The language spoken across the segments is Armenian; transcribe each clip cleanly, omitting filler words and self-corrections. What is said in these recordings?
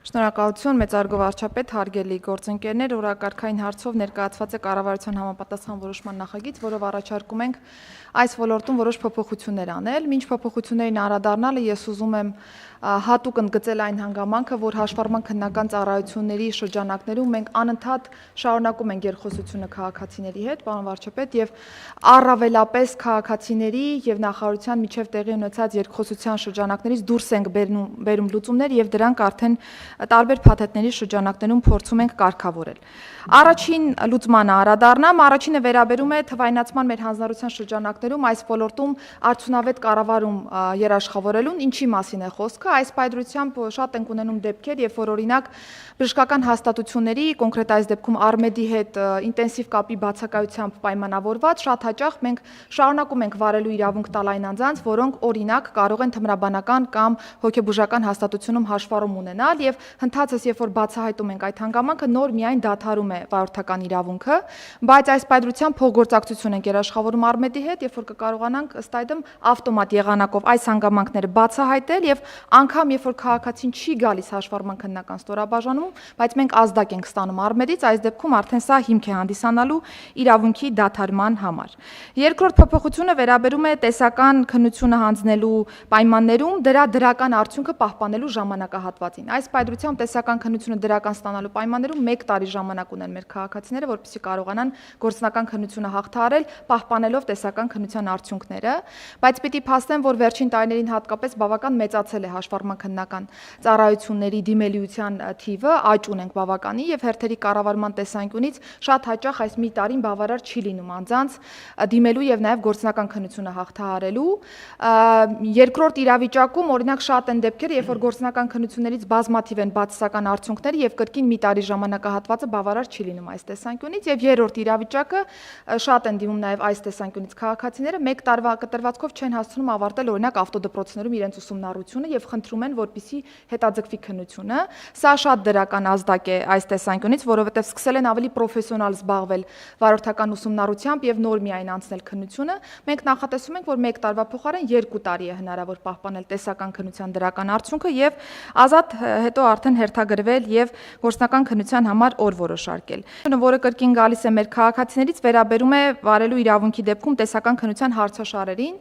Շնորհակալություն մեծարգո վարչապետ, հարգելի գործընկերներ, օրակարգային հարցով ներկայացված է կառավարության համապատասխան որոշման նախագիծ, որով առաջարկում ենք այս ոլորտում որոշ փոփոխություններ անել։ Մինչ փոփոխություններին անդրադառնալը ես ուզում եմ հատուկ ընդգծել այն հանգամանքը, որ հաշվառման քննական ծառայությունների շրջանակներում մենք անընդհատ շարունակում ենք երկխոսությունը քաղաքացիների հետ, պարոն վարչապետ, եւ առավելապես քաղաքացիների եւ նախարարության միջև տեղի ունեցած երկխոսության շրջանակներից դուրս ենք բերում լուծումներ եւ դրանք արդեն տարբեր փաթեթների շրջանակներում փորձում ենք կարգավորել։ Առաջին լուծմանը անդրադառնամ, առաջինը վերաբերում է թվայնացման մեր հանձնարարության շրջանակներում այս ոլորտում արդյունավետ կառավարում երաշխավորելուն, ինչի մասին է խոսքը, այս պայծրությամբ շատ ենք ունենում դեպքեր, երբ որ օրինակ բժշկական հաստատությունների, կոնկրետ այս դեպքում Արմեդի հետ ինտենսիվ կապի բացակայությամբ պայմանավորված շատ հաճախ մենք շարունակում ենք վարելու իրավունք տալ այն անձանց, որոնք օրինակ կարող են թմրաբանական կամ հոգեբուժական հաստատությունում հաշվառում ունենալ եւ հնդածս երբ որ բացահայտում ենք այդ հանգամանքը նոր միայն դադարում է վարորդական իրավունքը, բայց այս պայծրությամբ փոխգործակցություն ենք երաշխավորում Արմեդի հետ, երբ որ կկարողանանք ըստ այդմ ավտոմատ եղանակով այս հանգամանքները բացահայտել եւ անգամ երբ որ քաղաքացին չի գալիս հաշվառման քննական ստորաբաժանում, բայց մենք ազդակ ենք ստանում Արմեդից, այս դեպքում արդեն սա հիմք է հանդիսանալու իրավունքի դադարման համար։ Երկրորդ փոփոխությունը վերաբերում է տեսական քննությունը հանձնելու պայմաններում դրա դրական արդյունքը պահպանելու ժամանակահատվածին։ Այս պայծրությամբ տեսական քննությունը դրական ստանալու պայմաններում 1 տարի ժամանակ ունեն մեր քաղաքացիները, որպեսզի կարողանան գործնական քննությունը հաղթահարել, պահպանելով տեսական քննության արդյունքները, բայց պիտի փաստեմ, որ վերջին տարիներին հատկապես բավական մեծացել է հաշվառման քննական ծառայությունների դիմելիության թիվը, աճ ունենք բավականի եւ հերթերի կառավարման տեսանկյունից շատ հաճախ այս մի տարին բավարար չի լինում անձանց դիմելու եւ նաեւ գործնական քննությունը հաղթահարելու։ Երկրորդ իրավիճակում օրինակ շատ են դեպքեր, երբ որ գործնական քննություններից բազմաթիվ են բացասական արդյունքները եւ կրկին մի տարի ժամանակահատվածը բավարար չի լինում այս տեսանկյունից եւ երրորդ իրավիճակը շատ են դիմում նաեւ այս տեսանկյունից քաղաքացիները 1 տարվա կտրվածքով չեն հասցնում ավարտել օրինակ ավտոդպրոցներում իրենց ուսումնառությունը եւ խնդրում են որպեսզի հետաձգվի քննությունը։ Սա շատ դրական ազդակ է այս տեսանկյունից, որովհետեւ սկսել են ավելի պրոֆեսիոնալ զբաղվել վարորդական ուսումնառությամբ եւ նոր միայն անցնել քննությունը։ Մենք նախատեսում ենք, որ 1 տարվա փոխարեն 2 տարի է հնարավոր պահպանել տեսական քննության դրական արդյունքը եւ ազատ հետո արդեն հերթագրվել եւ գործնական քննության համար օր որոշարկել։ Որը կրկին գալիս է մեր քաղաքացիներից, վերաբերում է վարելու իրավունքի դեպքում տեսական քննության հարցաշարերին։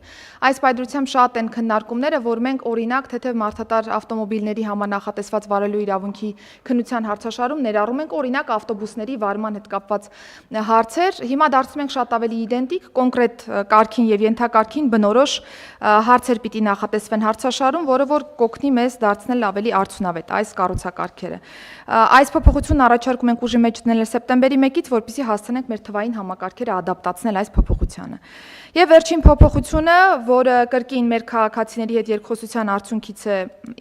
Այս պայծրությամբ շատ են քննարկումները, որ մենք օրինակ թեթև մարդատար ավտոմոբիլների համար նախատեսված վարելու իրավունքի քննության հարցաշարում ներառում ենք օրինակ ավտոբուսների վարման հետ կապված հարցեր։ Հիմա դարձնում ենք շատ ավելի իդենտիկ, կոնկրետ կարգին եւ ենթակարգին բնորոշ հարցեր պիտի նախատեսվեն հարցաշարում, որը որ կօգնի մեզ դարձնել ավելի արդյունավետ այս կառուցակարգերը։ Այս փոփոխությունն առաջարկում ենք ուժի մեջ դնել սեպտեմբերի 1-ից, որպեսզի հասցնենք մեր թվային համակարգերը ադապտացնել այս փոփոխությանը։ Եվ վերջին փոփոխությունը, որը կրկին մեր քաղաքացիների հետ երկխոսության արդյունքից է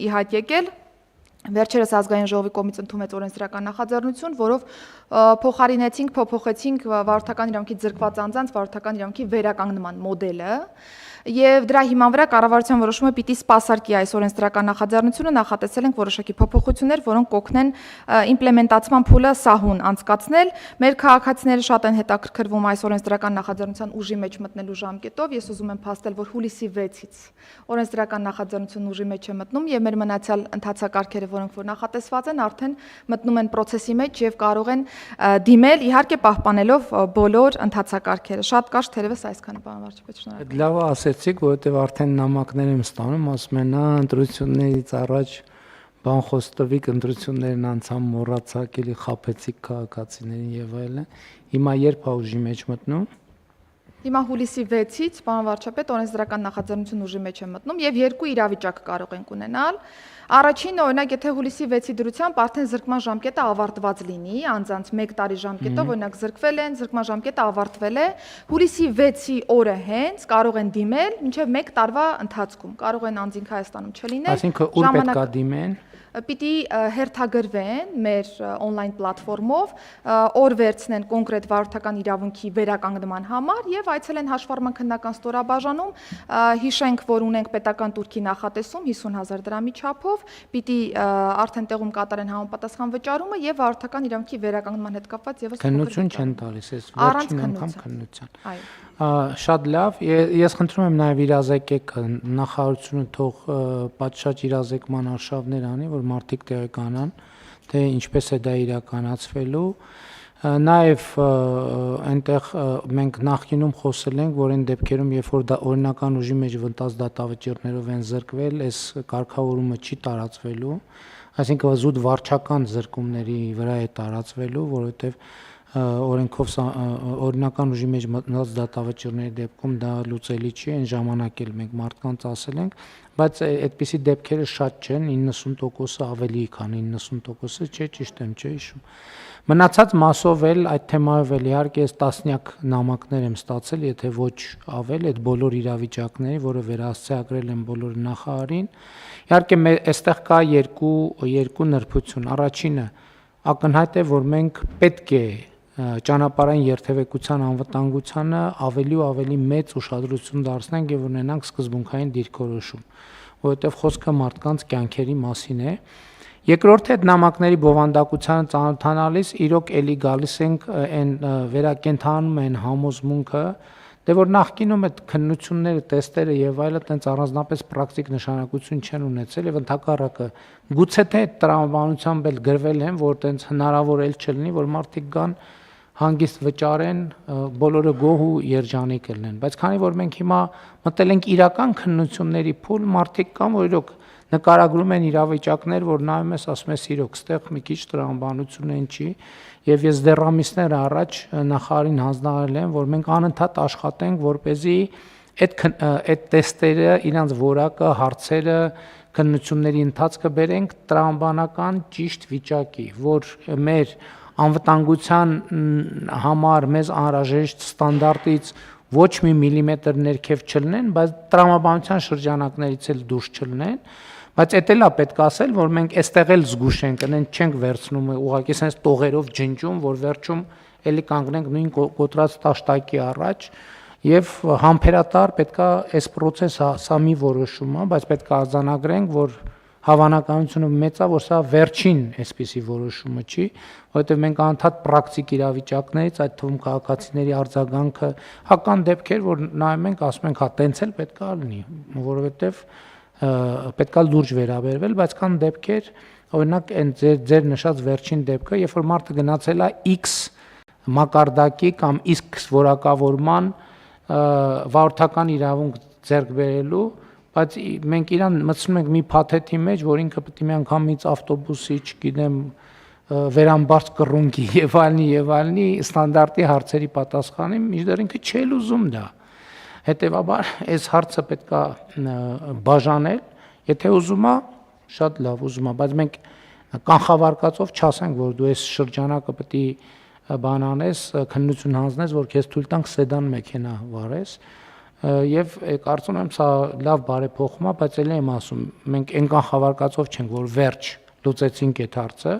ի հայտ եկել, վերջերս ազգային ժողովի կողմից ընդունվեց օրենսդրական նախաձեռնություն, որով փոփոխեցինք վարորդական իրավունքից զրկված անձանց վարորդական իրավունքի վերականգնման մոդելը եւ դրա հիման վրա կառավարության որոշումը պիտի սպասարկի այս օրենսդրական նախաձեռնությունը, նախատեսել ենք որոշակի փոփոխություններ, որոնք կօգնեն իմպլեմենտացման փուլը սահուն անցկացնել։ Մեր քաղաքացիները շատ են հետաքրքրվում այս օրենսդրական նախաձեռնության ուժի մեջ մտնելու ժամկետով։ Ես ուզում եմ փաստել, որ հուլիսի 6-ից օրենսդրական նախաձեռնությունն ուժի մեջ է մտնում եւ մեր մնացյալ ընթացակարգերը, որոնք որ նախատեսված են, արդեն մտնում են process-ի մեջ եւ կարող են դիմել, իհարկե պահպանելով բոլոր ընթացակարգերը։ Շատ կարճ թերևս այսքանը, պարոն վարչապետ, շնորհակալ։ Լավ ասեցիք, որովհետև արդեն նամակներ եմ ստանում, ասում են, ընտրություններից առաջ բան խոստովիկ, ընտրություններն անցան մոռացաք, էլի խաբեցիք քաղաքացիներին եւ այլն։ Հիմա երբ է ուժի մեջ մտնում։ Հիմա հուլիսի 6-ից, պարոն վարչապետ, օրենսդրական նախաձեռնություն ուժի մեջ է մտնում եւ երկու իրավիճակ կարող ենք ունենալ։ Առաջինը, օրինակ, եթե հուլիսի 6-ի դրությամբ արդեն զրկման ժամկետը ավարտված լինի, անձանց 1 տարի ժամկետով, օրինակ զրկվել են, զրկման ժամկետը ավարտվել է, հուլիսի 6-ի օրը հենց կարող են դիմել մինչև 1 տարվա ընթացքում։ Կարող են անձինք Հայաստանում չլինել։ Այսինքն ուր պետք է դիմեն։ Պիտի հերթագրվեն մեր on-line պլատֆորմով, օր վերցնեն կոնկրետ վարորդական իրավունքի վերականգնման համար եւ այցելեն հաշվառման քննական ստորաբաժանում, հիշենք, որ ունենք պետական տուրքի նախատեսում 50,000 դրամի չափով, պիտի արդեն տեղում կատարեն համապատասխան վճարումը եւ վարորդական իրավունքի վերականգնման հետ կապված եւս քննություն չեն տալիս, այս վերջին անգամ քննության։ Այո։ Շատ լավ, ես խնդրում եմ նաև իրազեկեք նախարարությունը թող պատշաճ իրազեկման արշավներ անի, որ որ մարդիկ տեղեկանան, թե ինչպես է դա իրականացվելու։ Նաև այնտեղ մենք նախկինում խոսել ենք, որ այն դեպքերում, երբ որ դա օրինական ուժի մեջ վնտած դատավճիռներով են զրկվել, այս կարգավորումը չի տարածվելու, այսինքն զուտ վարչական զրկումների վրա է տարածվելու, որովհետև օրենքով օրինական ուժի մեջ մտնած դատավճիռների դեպքում դա լուծելի չի, այն ժամանակ էլ մենք մարդկանց ասել ենք, բայց այդպիսի դեպքերը շատ չեն, 90%-ը ավելի, քան 90%-ը, չէ, ճիշտ եմ, չէ հիշում։ Մնացած մասով էլ այդ թեմայով էլ իհարկե ես տասնյակ նամակներ եմ ստացել, եթե ոչ ավել, այդ բոլոր իրավիճակների, որը վերահասցեագրել են բոլոր նախարարին։ Իհարկե այստեղ կա երկու նրբություն։ Առաջինը ակնհայտ է, որ մենք պետք է ճանապարհային երթևեկության անվտանգությանը ավելի ու ավելի մեծ ուշադրություն դարձնենք եւ ունենանք սկզբունքային դիրքորոշում, որովհետեւ խոսքը մարդկանց կյանքերի մասին է։ Երկրորդը այդ նամակների բովանդակությանը ծանոթանալիս իրոք էլի գալիս ենք այն վերակենդանում են համոզմունքը, դե որ նախկինում այդ քննությունները, տեստերը եւ այլը տենց առանձնապես պրակտիկ նշանակություն չեն ունեցել եւ ընդհակառակը գուցե թե այդ տրամաբանությամբ էլ գրվել են, որ տենց հնարավոր էլ չլինի, որ մարդիկ գան հանգիստ վճարեն, բոլորը գոհ ու երջանիկ լինեն, բայց քանի որ մենք հիմա մտել ենք իրական քննությունների փուլ, մարդիկ կան, որ իրոք նկարագրում են իրավիճակներ, որ նայում ես, ասում ես իրոք, ստեղ մի քիչ տրամաբանություն են չի, եւ ես դեռ ամիսներ առաջ նախարարին հանձնարարել եմ, որ մենք անընդհատ աշխատենք, որպեսզի այդ տեստերը, իրանց որակը, հարցերը, քննությունների ընթացքը բերենք տրամաբանական ճիշտ վիճակի, որ մեր անվտանգության համար մեզ անհրաժեշտ ստանդարտից ոչ մի միլիմետր ներքև չլինեն, բայց տրամաբանության շրջանակներից էլ դուրս չլինեն, բայց էդ էլ է պետք ասել, որ մենք այստեղ էլ զգուշ ենք, այնց չենք վերցնում, ուղղակի sense տողերով ջնջում, որ վերջում էլի կանգնենք նույն կոտրած տաշտակի առաջ եւ համբերատար պետքա այս process-ը սա մի որոշում է, բայց պետք է արձանագրենք, որ հավանականությունը մեծ է, որ սա վերջին այսպիսի որոշումը չի, որովհետև մենք անընդհատ պրակտիկ իրավիճակներից, այդ թվում քաղաքացիների արձագանքը, հական դեպքեր, որ նայում ենք, ասում ենք, հա, տենց էլ պետք է լինի, որովհետև պետք է լուրջ վերաբերվել, բայց կան դեպքեր, օրինակ այն ձեր նշած վերջին դեպքը, երբ որ մարդը գնացել է X մակարդակի կամ X որակավորման վարորդական իրավունք ձեռք բերելու, բայց մենք իրան մտցնում ենք մի փաթեթի մեջ, որ ինքը պետք է մի անգամից ավտոբուսի, չգիտեմ, վերամբարձ կռունկի եւ այլնի ստանդարտի հարցերի պատասխանի, մինչդեռ ինքը չէ ուզում դա։ Հետևաբար այս հարցը պետք է բաժանել, եթե ուզում է, շատ լավ ուզում է, բայց մենք կանխավարկածով չասենք, որ դու այս շրջանակը պետք է բան անես, քննություն հանձնես, որ քեզ թույլ տանք սեդան մեքենա վարես, եւ կարծում եմ սա լավ բարեփոխում է, բայց ելի եմ ասում, մենք այն կանխավարկածով չենք, որ վերջ լուծեցինք այդ հարցը,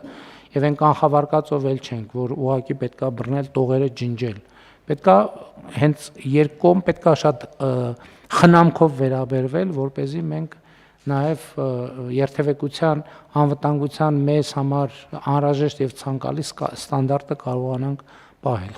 եւ այն կանխավարկածով էլ չենք, որ ուղղակի պետքա բռնել տողերը ջնջել։ Պետքա հենց երկկողմ պետքա շատ խնամքով վերաբերվել, որպեսզի մենք նաև երթևեկության անվտանգության մեզ համար անհրաժեշտ եւ ցանկալի ստանդարտը կարողանանք պահել։